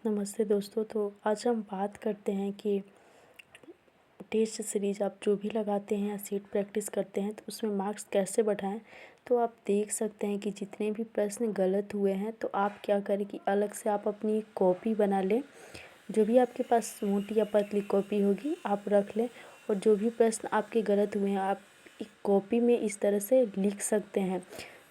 नमस्ते दोस्तों। तो आज हम बात करते हैं कि टेस्ट सीरीज़ आप जो भी लगाते हैं या सीट प्रैक्टिस करते हैं तो उसमें मार्क्स कैसे बढ़ाएं। तो आप देख सकते हैं कि जितने भी प्रश्न गलत हुए हैं तो आप क्या करें कि अलग से आप अपनी कॉपी बना लें। जो भी आपके पास मोटी या पतली कॉपी होगी आप रख लें, और जो भी प्रश्न आपके गलत हुए हैं आप एक कॉपी में इस तरह से लिख सकते हैं।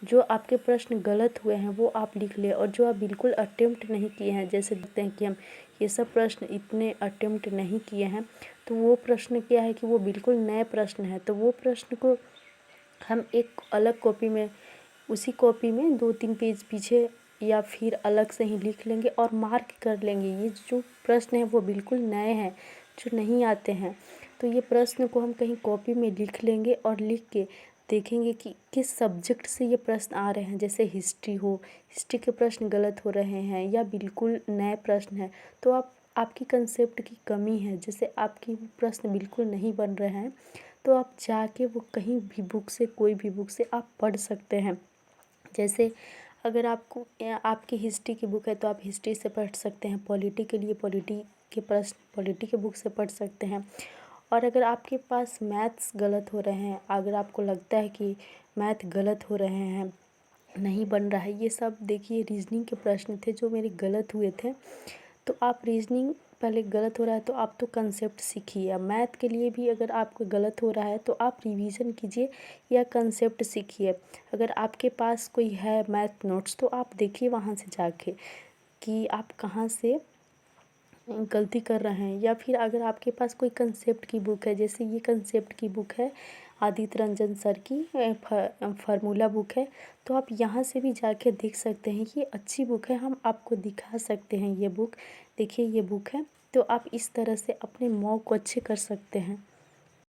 जो आपके प्रश्न गलत हुए हैं वो आप लिख लें, और जो आप बिल्कुल अटेम्प्ट नहीं किए हैं, जैसे देखते हैं कि हम ये सब प्रश्न इतने अटेम्प्ट नहीं किए हैं, तो वो प्रश्न क्या है कि वो बिल्कुल नए प्रश्न है। तो वो प्रश्न को हम एक अलग कॉपी में, उसी कॉपी में 2-3 पेज पीछे या फिर अलग से ही लिख लेंगे और मार्क कर लेंगे। ये जो प्रश्न है वो बिल्कुल नए हैं, जो नहीं आते हैं। तो ये प्रश्न को हम कहीं कॉपी में लिख लेंगे और लिख के देखेंगे कि किस सब्जेक्ट से ये प्रश्न आ रहे हैं। जैसे हिस्ट्री हिस्ट्री के प्रश्न गलत हो रहे हैं या बिल्कुल नए प्रश्न हैं, तो आपकी कंसेप्ट की कमी है। जैसे आपकी प्रश्न बिल्कुल नहीं बन रहे हैं तो आप जाके वो कहीं भी बुक से, कोई भी बुक से आप पढ़ सकते हैं। जैसे अगर आपको आपकी हिस्ट्री की बुक है तो आप हिस्ट्री से पढ़ सकते हैं। पॉलिटी के लिए पॉलिटी के प्रश्न पॉलिटी के बुक से पढ़ सकते हैं। और अगर आपके पास मैथ्स गलत हो रहे हैं, अगर आपको लगता है कि मैथ गलत हो रहे हैं, नहीं बन रहा है, ये सब देखिए रीजनिंग के प्रश्न थे जो मेरे गलत हुए थे। तो आप रीजनिंग पहले गलत हो रहा है तो आप तो कंसेप्ट सीखिए। अब मैथ के लिए भी अगर आपको गलत हो रहा है तो आप रिवीजन कीजिए या कंसेप्ट सीखिए। अगर आपके पास कोई है मैथ नोट्स तो आप देखिए वहाँ से जाके कि आप कहाँ से गलती कर रहे हैं। या फिर अगर आपके पास कोई कंसेप्ट की बुक है, जैसे ये कंसेप्ट की बुक है आदित्य रंजन सर की फार्मूला बुक है, तो आप यहाँ से भी जाके देख सकते हैं। ये अच्छी बुक है, हम आपको दिखा सकते हैं ये बुक। देखिए ये बुक है, तो आप इस तरह से अपने मॉक को अच्छे कर सकते हैं।